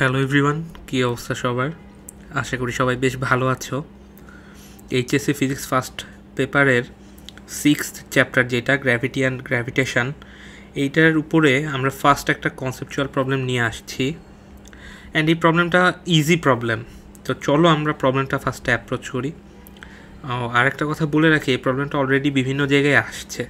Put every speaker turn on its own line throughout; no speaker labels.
Hello everyone, কী অবস্থা সবার? আশা করি সবাই বেশ ভালো আছো। এইচএসসি ফিজিক্স ফার্স্ট পেপারের 6th চ্যাপ্টার যেটা গ্র্যাভিটি অ্যান্ড গ্র্যাভিটেশন, এইটার উপরে আমরা ফার্স্ট একটা কনসেপচুয়াল প্রবলেম নিয়ে আসছি। অ্যান্ড এই প্রবলেমটা ইজি প্রবলেম। তো চলো আমরা প্রবলেমটা ফার্স্টে অ্যাপ্রোচ করি। আর একটা কথা বলে রাখি, এই প্রবলেমটা অলরেডি বিভিন্ন জায়গায় আসছে।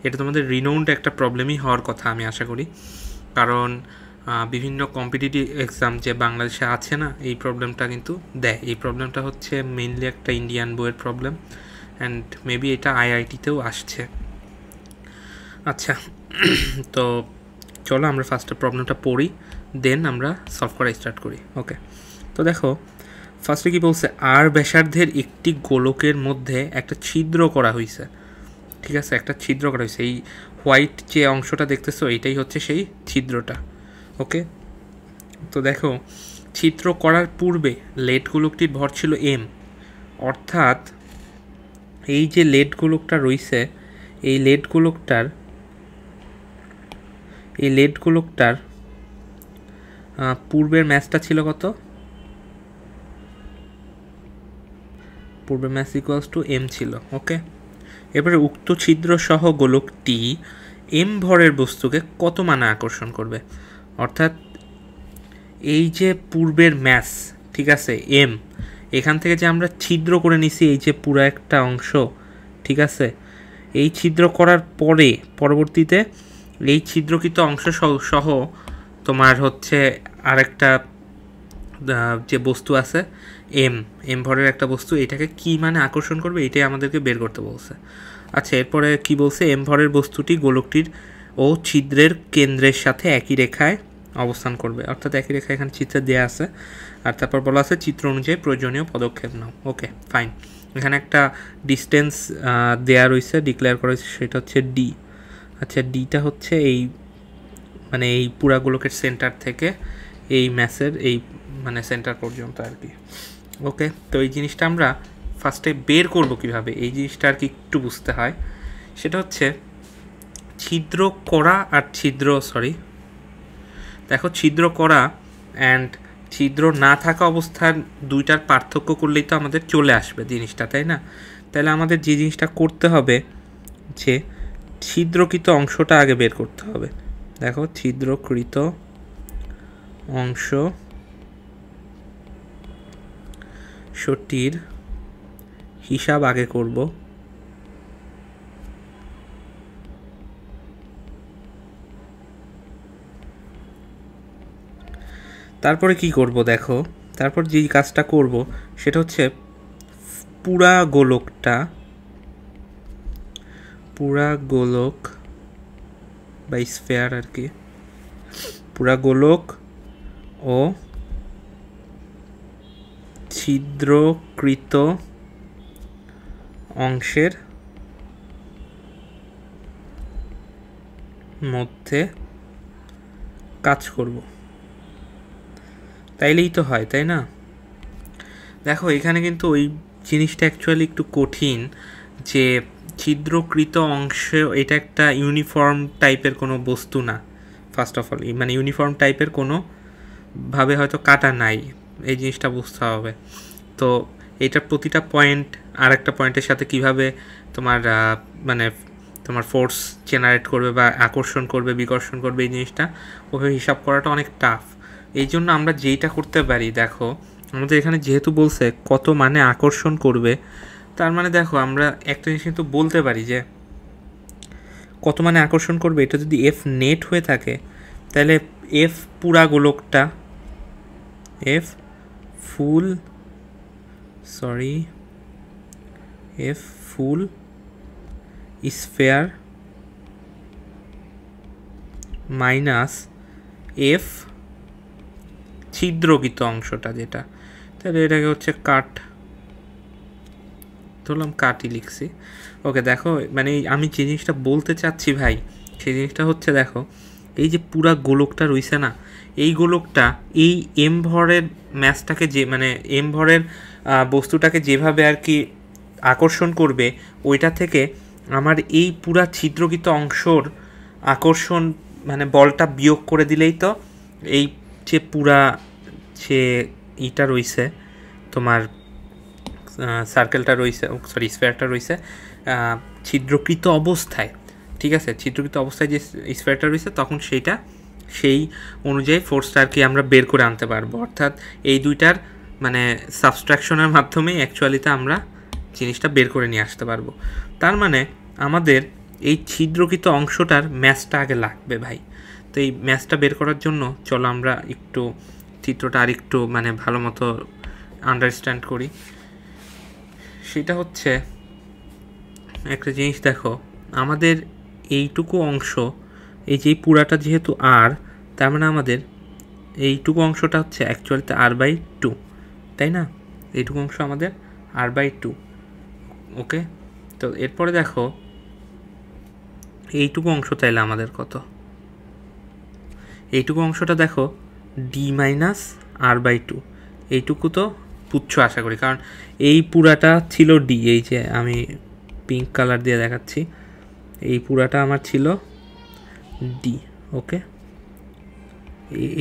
এটা তোমাদের রিনাউন্ড একটা প্রবলেমই হওয়ার কথা আমি আশা করি, কারণ বিভিন্ন কম্পিটিটিভ এক্সাম যে বাংলাদেশে আছে না, এই প্রবলেমটা কিন্তু দেয়। এই প্রবলেমটা হচ্ছে মেইনলি একটা ইন্ডিয়ান বইয়ের প্রবলেম, অ্যান্ড মেবি এটা আইআইটিতেও আসছে। আচ্ছা, তো চলো আমরা ফার্স্টে প্রবলেমটা পড়ি, দেন আমরা সলভ করা স্টার্ট করি। ওকে, তো দেখো ফার্স্টে কি বলছে, আর ব্যাসার্ধের একটি গোলকের মধ্যে একটা ছিদ্র করা হয়েছে। ঠিক আছে, একটা ছিদ্র করা হয়েছে। এই হোয়াইট যে অংশটা দেখতেছো এইটাই হচ্ছে সেই ছিদ্রটা। ওকে, তো দেখো ছিদ্র করার পূর্বে লেড গোলকটির ভর ছিল এম, অর্থাৎ এই যে লেড গোলকটা রয়েছে এই লেড গোলকটার পূর্বের ম্যাসটা ছিল কত? পূর্বের ম্যাস ইকুয়ালস টু এম ছিল। ওকে, এবারে উক্ত ছিদ্র সহ গোলকটি এম ভরের বস্তুকে কত মানে আকর্ষণ করবে? অর্থাৎ এই যে পূর্বের ম্যাস, ঠিক আছে, এম, এখান থেকে যে আমরা ছিদ্র করে নিছি এই যে পুরো একটা অংশ, ঠিক আছে, এই ছিদ্র করার পরে পরবর্তীতে এই ছিদ্রকৃত অংশ সহ তোমার হচ্ছে আরেকটা যে বস্তু আছে এম ভরের একটা বস্তু, এটাকে কি মানে আকর্ষণ করবে এটাই আমাদেরকে বের করতে বলছে। আচ্ছা, এরপরে কি বলছে, এম ভরের বস্তুটি গোলকটির ও ছিদ্রের কেন্দ্রের সাথে একই রেখায় অবস্থান করবে, অর্থাৎ একই রেখা এখানে চিত্রে দেওয়া আছে। আর তারপর বলা আছে চিত্র অনুযায়ী প্রয়োজনীয় পদক্ষেপ নাও। ওকে ফাইন, এখানে একটা ডিস্টেন্স দেয়া রয়েছে, ডিক্লেয়ার করা হয়েছে, সেটা হচ্ছে ডি। আচ্ছা, ডিটা হচ্ছে এই মানে এই পুরা গোলকের সেন্টার থেকে এই ম্যাসের এই মানে সেন্টার পর্যন্ত আর কি। ওকে, তো এই জিনিসটা আমরা ফার্স্টে বের করব কিভাবে, এই জিনিসটা আর কি একটু বুঝতে হয়। সেটা হচ্ছে ছিদ্র করা আর দেখো ছিদ্র করা অ্যান্ড ছিদ্র না থাকা অবস্থার দুইটার পার্থক্য করলেই তো আমাদের চলে আসবে জিনিসটা, তাই না? তাহলে আমাদের যে জিনিসটা করতে হবে যে ছিদ্রকৃত অংশটা আগে বের করতে হবে। দেখো ছিদ্রকৃত অংশটির হিসাব আগে করব। তারপরে কি করব, দেখো তারপর যেই কাজটা করব সেটা হচ্ছে পুরা গোলক বা স্ফেয়ার আর কি, পুরা গোলক ও ছিদ্রকৃত অংশের মধ্যে কাজ করব, তাইলেই তো হয়, তাই না? দেখো এখানে কিন্তু ওই জিনিসটা অ্যাকচুয়ালি একটু কঠিন, যে ছিদ্রকৃত অংশ এটা একটা ইউনিফর্ম টাইপের কোনো বস্তু না। ফার্স্ট অফ অল মানে ইউনিফর্ম টাইপের কোনো ভাবে হয়তো কাটা নাই, এই জিনিসটা বুঝতে হবে। তো এইটার প্রতিটা পয়েন্ট আর একটা পয়েন্টের সাথে কিভাবে তোমার মানে তোমার ফোর্স জেনারেট করবে বা আকর্ষণ করবে বিকর্ষণ করবে, এই জিনিসটা ওভাবে হিসাব করাটা অনেক টাফ। এই জন্য আমরা যেইটা করতে পারি, দেখো আমাদের এখানে যেহেতু বলছে কত মানে আকর্ষণ করবে, তার মানে দেখো আমরা একটা জিনিস কিন্তু বলতে পারি যে কত মানে আকর্ষণ করবে, এটা যদি এফ নেট হয়ে থাকে তাহলে এফ পুরা গোলকটা, এফ ফুল স্ফেয়ার মাইনাস এফ ছিদ্রকৃত অংশটা যেটা, তাহলে এটাকে হচ্ছে কাটই লিখছি। ওকে, দেখো মানে আমি যে জিনিসটা বলতে চাচ্ছি ভাই, সেই জিনিসটা হচ্ছে দেখো এই যে পুরা গোলকটা রয়েছে না, এই গোলকটা এই এম ভরের ম্যাসটাকে যে মানে এম ভরের বস্তুটাকে যেভাবে আর কি আকর্ষণ করবে, ওইটা থেকে আমার এই পুরা ছিদ্রকৃত অংশর আকর্ষণ মানে বলটা বিয়োগ করে দিলেই তো এই যে পুরা যে ইটা রয়েছে তোমার সার্কেলটা রয়েছে, সরি স্ফেয়ারটা রয়েছে ছিদ্রকৃত অবস্থায়, ঠিক আছে, ছিদ্রকৃত অবস্থায় যে স্ফেয়ারটা রয়েছে তখন সেই অনুযায়ী ফোর্সটা আর কি আমরা বের করে আনতে পারবো। অর্থাৎ এই দুইটার মানে সাবস্ট্রাকশনের মাধ্যমে অ্যাকচুয়ালিতে আমরা জিনিসটা বের করে নিয়ে আসতে পারবো। তার মানে আমাদের এই ছিদ্রকৃত অংশটার ম্যাচটা আগে লাগবে ভাই। তো এই ম্যাচটা বের করার জন্য চলো আমরা একটু চিত্রটা আর একটু মানে ভালো মতো আন্ডারস্ট্যান্ড করি। সেটা হচ্ছে একটা জিনিস দেখো, আমাদের এইটুকু অংশ, এই যে পুরাটা যেহেতু আর, তার মানে আমাদের এইটুকু অংশটা হচ্ছে অ্যাকচুয়ালিতে r/2, তাই না? এইটুকু অংশ আমাদের r/2, ওকে। তো এরপরে দেখো এইটুকু অংশ তাইলে আমাদের কত, এইটুকু অংশটা দেখো d-r/2, এইটুকু তো বুঝছো আশা করি, কারণ এই পুরাটা ছিল ডি, এই যে আমি পিঙ্ক কালার দিয়ে দেখাচ্ছি, এই পুরাটা আমার ছিল ডি, ওকে।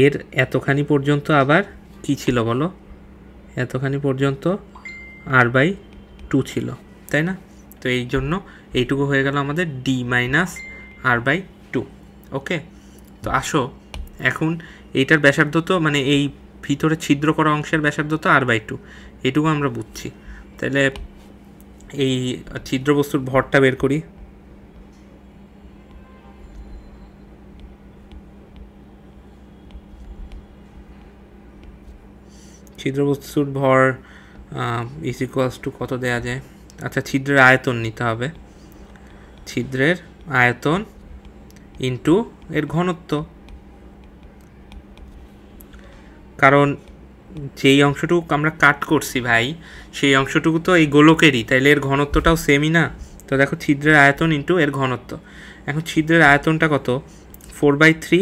এর এতখানি পর্যন্ত আবার কি ছিল বলো, এতখানি পর্যন্ত r/2 ছিল, তাই না? তো এই জন্য এইটুকু হয়ে গেল আমাদের d-r/2, ওকে। তো আসো এখন এইটার ব্যাসার্ধ তো মানে এই ভিতরে ছিদ্র করা অংশের ব্যাসার্ধ তো r/2, এইটুকু আমরা বুঝছি। তাহলে এই ছিদ্র বস্তুর ভরটা বের করি। ছিদ্রবস্তুর ভর ইজ ইকুয়ালস টু কত দেয়া যায়? আচ্ছা, ছিদ্রের আয়তন নিতে হবে, ছিদ্রের আয়তন ইন্টু এর ঘনত্ব, কারণ যেই অংশটুকু আমরা কাট করছি ভাই সেই অংশটুকু তো এই গোলকেরই, তাইলে এর ঘনত্বটাও সেমই না। তো দেখো ছিদ্রের আয়তন ইন্টু এর ঘনত্ব, এখন ছিদ্রের আয়তনটা কত, 4/3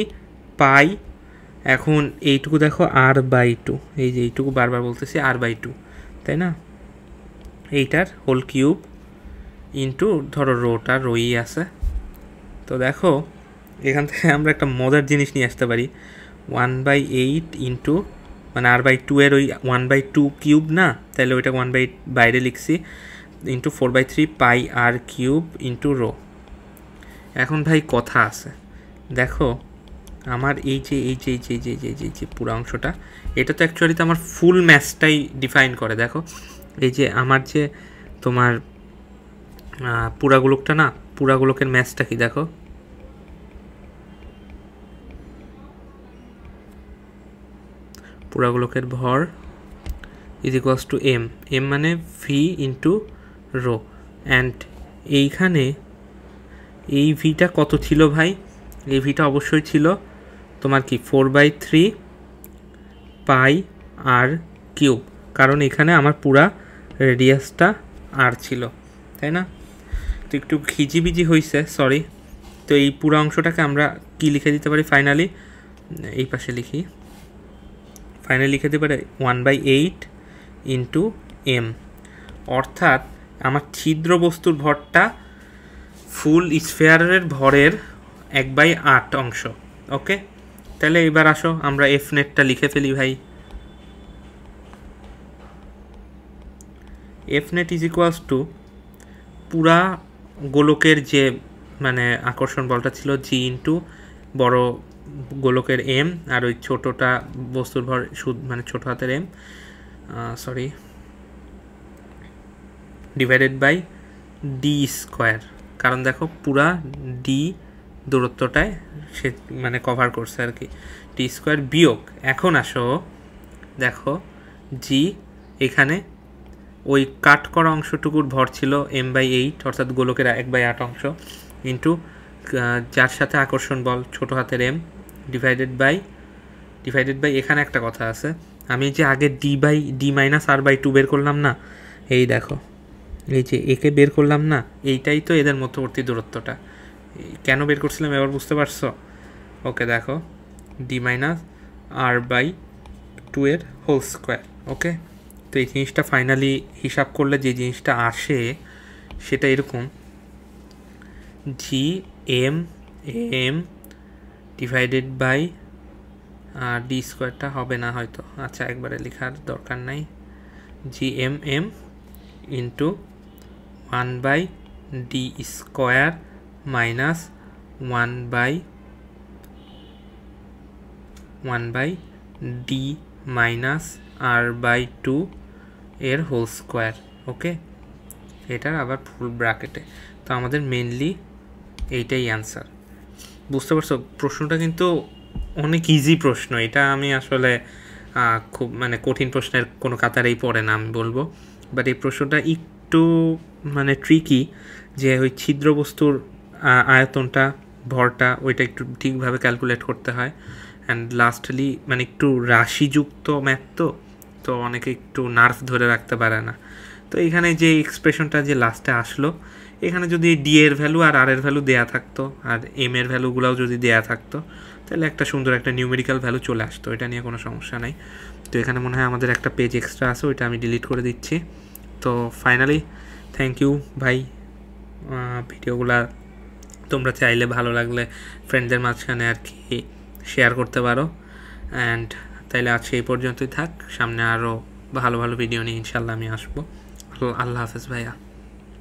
পাই, এখন এইটুকু দেখো r/2, এই যে এইটুকু বারবার বলতেছি r/2, তাই না? এইটার হোল কিউব ইন্টু ধরো রোটা রোই আছে। তো দেখো এখান থেকে আমরা একটা মজার জিনিস নিয়ে আসতে পারি, 1/8 ইন্টু মানে r/2 এর ওই 1/2 কিউব না, তাহলে ওইটা 1/8 বাইরে লিখছি, ইন্টু 4/3 পাই r কিউব ইন্টু রো। এখন ভাই কথা আছে, দেখো আমার এই যে পুরো অংশটা, এটা তো অ্যাকচুয়ালিতে আমার ফুল ম্যাচটাই ডিফাইন করে। দেখো এই যে আমার যে তোমার পুরা গোলকটা না, পুরা গোলকের ম্যাচটা কি দেখো, পুরা গোলকের ভর is equals to M, M মানে ভি ইন্টু রো, অ্যান্ড এইখানে এই ভিটা কত ছিল ভাই, এই ভিটা অবশ্যই ছিল তোমার কি 4/3 পাই আর কিউব, কারণ এখানে আমার পুরা রেডিয়াসটা আর ছিল, তাই না? তো একটু খিজিবিজি হয়েছে, সরি। তো এই পুরো অংশটাকে আমরা কি লিখে দিতে পারি ফাইনালি, এই পাশে লিখি, ফাইনালি লিখে দিতে পারি 1/8 ইন্টু এম, অর্থাৎ আমার ছিদ্র বস্তুর ভরটা ফুল স্ফেয়ারের ভরের 1/8 অংশ, ওকে। তাহলে এবার আসো আমরা এফ নেটটা লিখে ফেলি ভাই। F net is equals two পুরা গোলকের যে মানে আকর্ষণ বলটা ছিল জি ইন্টু বড় গোলকের এম, আর ওই ছোটোটা বস্তুর ভর মানে ছোটো হাতের M, sorry, divided by D square, কারণ দেখো পুরা ডি দূরত্বটায় সে মানে কভার করছে আর কি, ডি স্কোয়ার বিয়োগ, এখন আসো দেখো জি এখানে ওই কাট করা অংশটুকুর ভর ছিল m/8, অর্থাৎ গোলকের 1/8 অংশ, ইন্টু যার সাথে আকর্ষণ বল ছোটো হাতের এম, ডিভাইডেড বাই এখানে একটা কথা আছে, আমি যে আগে d/r/2 বের করলাম না, এই দেখো এই যে একে বের করলাম না, এইটাই তো এদের মধ্যবর্তী দূরত্বটা। কেন বের করছিলাম এবার বুঝতে পারছো? ওকে, দেখো d-r/2 এর হোল স্কোয়ার, ওকে। তো এই জিনিসটা ফাইনালি হিসাব করলে যে জিনিসটা আসে সেটা এরকম, G M M divided by D স্কোয়ারটা হবে না হয়তো, আচ্ছা একবারে লেখার দরকার নাই, GMM into 1/d square minus 1/d minus r/2 এর হোল স্কোয়ার। ওকে, এটার আবার ফুল ব্র্যাকেটে। তো আমাদের মেনলি এইটাই অ্যান্সার। বুঝতে পারছো, প্রশ্নটা কিন্তু অনেক ইজি প্রশ্ন, এটা আমি আসলে খুব মানে কঠিন প্রশ্নের কোনো কাতারেই পড়ে না আমি বলবো, বাট এই প্রশ্নটা একটু মানে ট্রিকি, যে ওই ছিদ্র বস্তুর আয়তনটা, ভরটা, ওইটা একটু ঠিকভাবে ক্যালকুলেট করতে হয়। অ্যান্ড লাস্টলি মানে একটু রাশিযুক্ত ম্যাথ, তো অনেকে একটু নার্ভ ধরে রাখতে পারে না। তো এখানে যে এক্সপ্রেশনটা যে লাস্টে আসলো, এখানে যদি ডি এর ভ্যালু আর আর এর ভ্যালু দেয়া থাকতো, আর এম এর ভ্যালুগুলোও যদি দেয়া থাকতো, তাহলে একটা সুন্দর একটা নিউমেরিক্যাল ভ্যালু চলে আসতো, এটা নিয়ে কোনো সমস্যা নাই। তো এখানে মনে হয় আমাদের একটা পেজ এক্সট্রা আছে, ওইটা আমি ডিলিট করে দিচ্ছি। তো ফাইনালি থ্যাংক ইউ ভাই, ভিডিওগুলা তোমরা চাইলে ভালো লাগলে ফ্রেন্ডদের মাঝখানে আর কি শেয়ার করতে পারো। অ্যান্ড তাইলে আজকে এই পর্যন্তই থাক, সামনে আরও ভালো ভালো ভিডিও নিয়ে ইনশাল্লাহ আমি আসবো। আল্লাহ হাফেজ ভাইয়া।